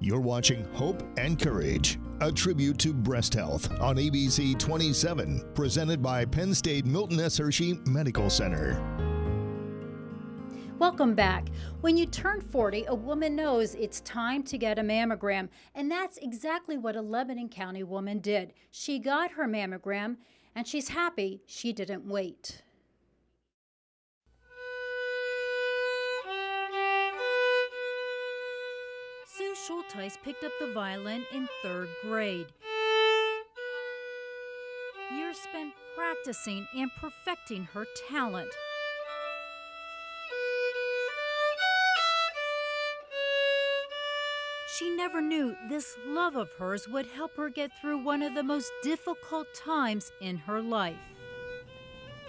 You're watching Hope and Courage, a tribute to breast health on ABC 27, presented by Penn State Milton S. Hershey Medical Center. Welcome back. When you turn 40, a woman knows it's time to get a mammogram, and that's exactly what a Lebanon County woman did. She got her mammogram, and she's happy she didn't wait. Sue Schulteis picked up the violin in 3rd grade. Years spent practicing and perfecting her talent. She never knew this love of hers would help her get through one of the most difficult times in her life.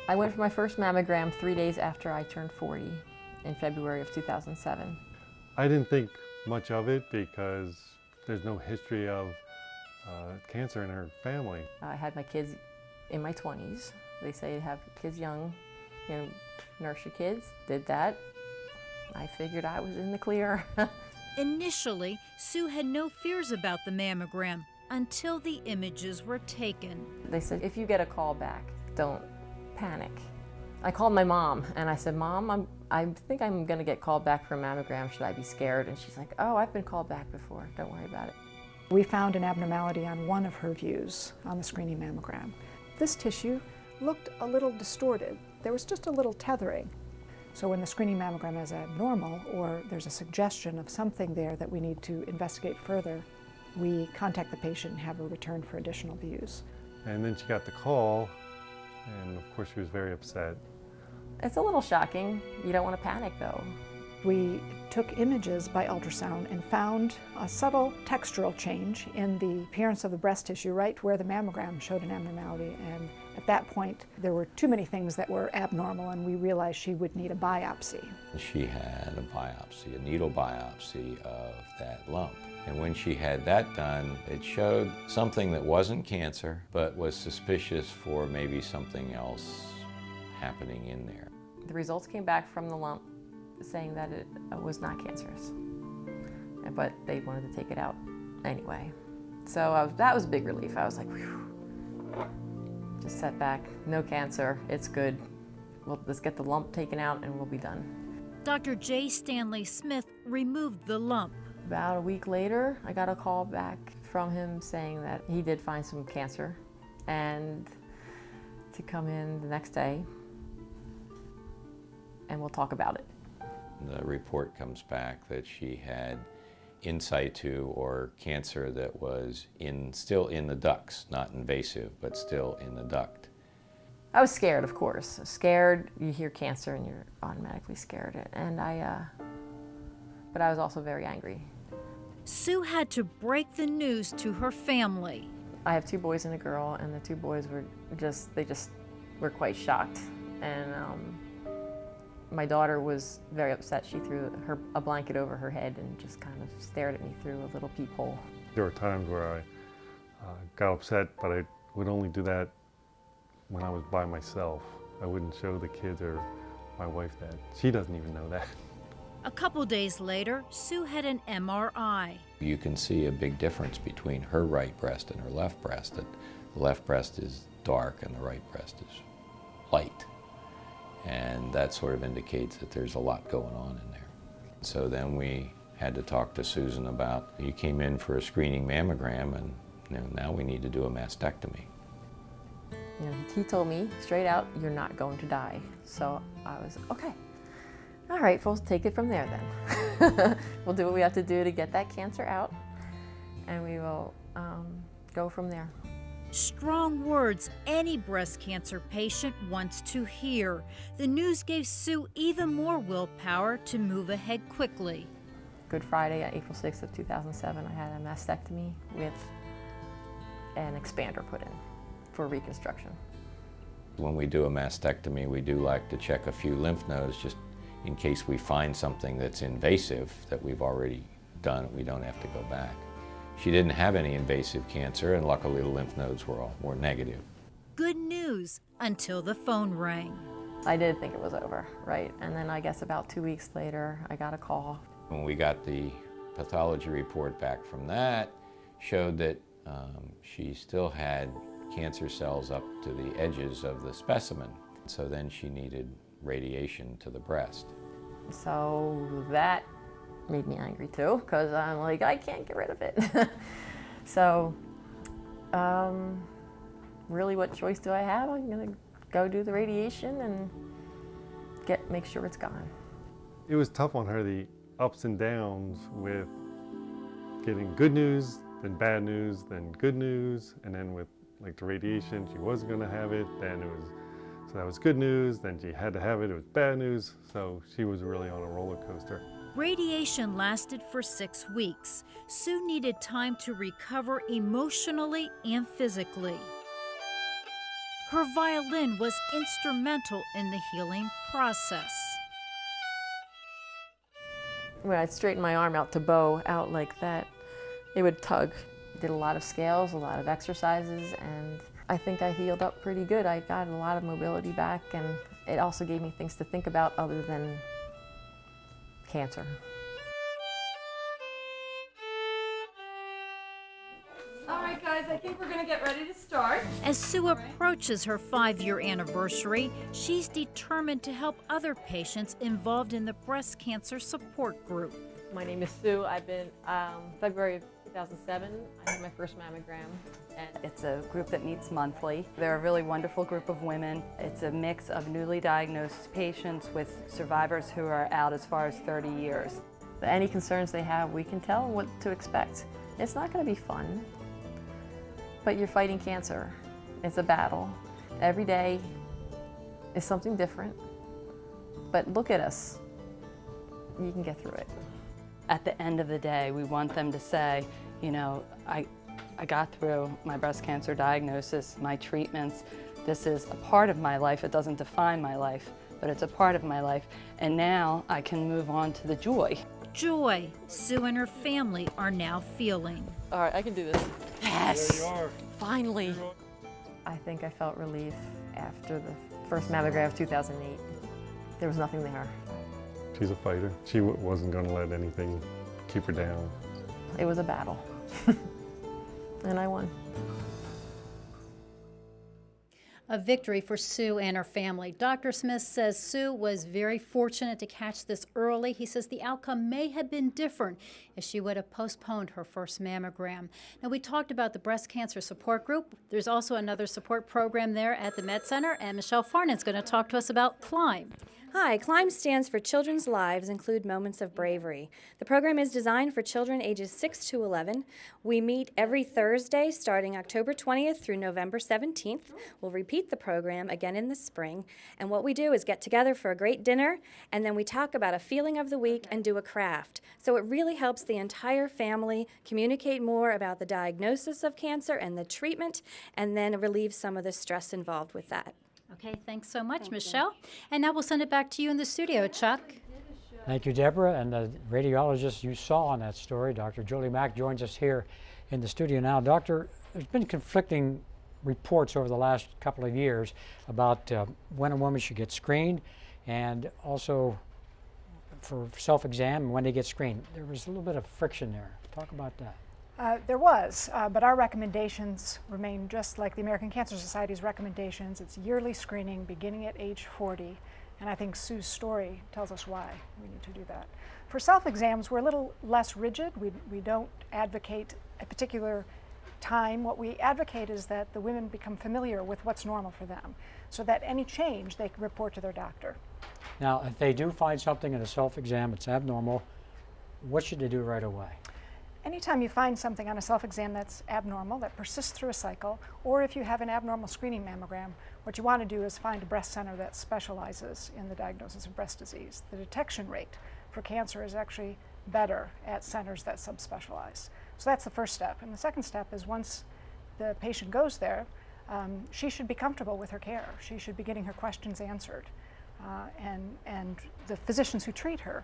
I went for my first mammogram 3 days after I turned 40 in February of 2007. I didn't think much of it because there's no history of cancer in her family. I had my kids in my 20s. They say to have kids young, nurse your kids. Did that. I figured I was in the clear. Initially, Sue had no fears about the mammogram until the images were taken. They said, if you get a call back, don't panic. I called my mom and I said, Mom, I think I'm gonna get called back for a mammogram. Should I be scared? And she's like, oh, I've been called back before. Don't worry about it. We found an abnormality on one of her views on the screening mammogram. This tissue looked a little distorted. There was just a little tethering. So when the screening mammogram is abnormal or there's a suggestion of something there that we need to investigate further, we contact the patient and have her return for additional views. And then she got the call, and of course she was very upset. It's a little shocking. You don't want to panic though. We took images by ultrasound and found a subtle textural change in the appearance of the breast tissue right where the mammogram showed an abnormality. And at that point, there were too many things that were abnormal, and we realized she would need a biopsy. She had a biopsy, a needle biopsy of that lump. And when she had that done, it showed something that wasn't cancer, but was suspicious for maybe something else happening in there. The results came back from the lump saying that it was not cancerous, but they wanted to take it out anyway. So that was a big relief. I was like, whew. Just sat back, no cancer, it's good. Let's get the lump taken out and we'll be done. Dr. J. Stanley Smith removed the lump. About a week later, I got a call back from him saying that he did find some cancer and to come in the next day and we'll talk about it. The report comes back that she had in situ, or cancer that was still in the ducts, not invasive, but still in the duct. I was scared, of course. Scared, you hear cancer and you're automatically scared. But I was also very angry. Sue had to break the news to her family. I have 2 boys and a girl, and the 2 boys were were quite shocked. And my daughter was very upset. She threw a blanket over her head and just kind of stared at me through a little peephole. There were times where I got upset, but I would only do that when I was by myself. I wouldn't show the kids or my wife that. She doesn't even know that. A couple days later, Sue had an MRI. You can see a big difference between her right breast and her left breast. That the left breast is dark and the right breast is light. And that sort of indicates that there's a lot going on in there. So then we had to talk to Susan about, you came in for a screening mammogram and now we need to do a mastectomy. He told me straight out, you're not going to die. So I was, okay. All right, we'll take it from there then. We'll do what we have to do to get that cancer out, and we will go from there. Strong words any breast cancer patient wants to hear. The news gave Sue even more willpower to move ahead quickly. Good Friday, April 6th of 2007, I had a mastectomy with an expander put in for reconstruction. When we do a mastectomy, we do like to check a few lymph nodes just in case we find something that's invasive that we've already done, we don't have to go back. She didn't have any invasive cancer, and luckily the lymph nodes were negative. Good news until the phone rang. I did think it was over, right? And then I guess about 2 weeks later, I got a call. When we got the pathology report back from that showed that she still had cancer cells up to the edges of the specimen. So then she needed radiation to the breast. So that made me angry too, because I'm like, I can't get rid of it. So really, what choice do I have? I'm gonna go do the radiation and make sure it's gone. It was tough on her, the ups and downs with getting good news, then bad news, then good news, and then with like the radiation, she wasn't gonna have it, then it was, so that was good news, then she had to have it, it was bad news, so she was really on a roller coaster. Radiation lasted for 6 weeks. Sue needed time to recover emotionally and physically. Her violin was instrumental in the healing process. When I'd straighten my arm out to bow out like that, it would tug. Did a lot of scales, a lot of exercises, and I think I healed up pretty good. I got a lot of mobility back, and it also gave me things to think about other than cancer. All right, guys, I think we're gonna get ready to start. As Sue approaches her 5-year anniversary, she's determined to help other patients involved in the breast cancer support group. My name is Sue. I've been, February of 2007, I had my first mammogram. And It's a group that meets monthly. They're a really wonderful group of women. It's a mix of newly diagnosed patients with survivors who are out as far as 30 years. any concerns they have, we can tell them what to expect. It's not going to be fun, but you're fighting cancer. It's a battle. Every day is something different, but look at us. You can get through it. At the end of the day, we want them to say, you know, I got through my breast cancer diagnosis, my treatments. This is a part of my life. It doesn't define my life, but it's a part of my life. And now I can move on to the joy. Joy Sue and her family are now feeling. All right, I can do this. Yes! There you are. Finally! I think I felt relief after the first mammogram of 2008. There was nothing there. She's a fighter. She wasn't going to let anything keep her down. It was a battle. And I won. A victory for Sue and her family. Dr. Smith says Sue was very fortunate to catch this early. He says the outcome may have been different if she would have postponed her first mammogram. Now, we talked about the breast cancer support group. There's also another support program there at the Med Center, and Michelle Farnan's going to talk to us about CLIMB. Hi, CLIMB stands for Children's Lives Include Moments of Bravery. The program is designed for children ages 6 to 11. We meet every Thursday starting October 20th through November 17th. We'll repeat the program again in the spring. And what we do is get together for a great dinner, and then we talk about a feeling of the week and do a craft. So it really helps the entire family communicate more about the diagnosis of cancer and the treatment, and then relieve some of the stress involved with that. Okay, thanks so much, Michelle. And now we'll send it back to you in the studio, Chuck. Thank you, Deborah. And the radiologist you saw on that story, Dr. Julie Mack, joins us here in the studio now. Doctor, there's been conflicting reports over the last couple of years about when a woman should get screened, and also for self-exam and when they get screened. There was a little bit of friction there. Talk about that. There was, but our recommendations remain just like the American Cancer Society's recommendations. It's yearly screening beginning at age 40, and I think Sue's story tells us why we need to do that. For self-exams, we're a little less rigid. We don't advocate a particular time. What we advocate is that the women become familiar with what's normal for them, so that any change they can report to their doctor. Now, if they do find something in a self-exam that's abnormal, what should they do right away? Anytime you find something on a self-exam that's abnormal, that persists through a cycle, or if you have an abnormal screening mammogram, what you want to do is find a breast center that specializes in the diagnosis of breast disease. The detection rate for cancer is actually better at centers that subspecialize. So that's the first step. And the second step is once the patient goes there, she should be comfortable with her care. She should be getting her questions answered. And the physicians who treat her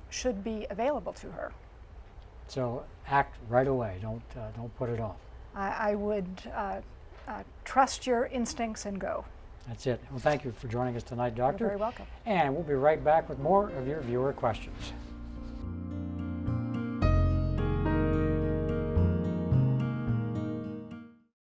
should be available to her. So act right away. Don't put it off. I would trust your instincts and go. That's it. Well, thank you for joining us tonight, Doctor. You're very welcome. And we'll be right back with more of your viewer questions.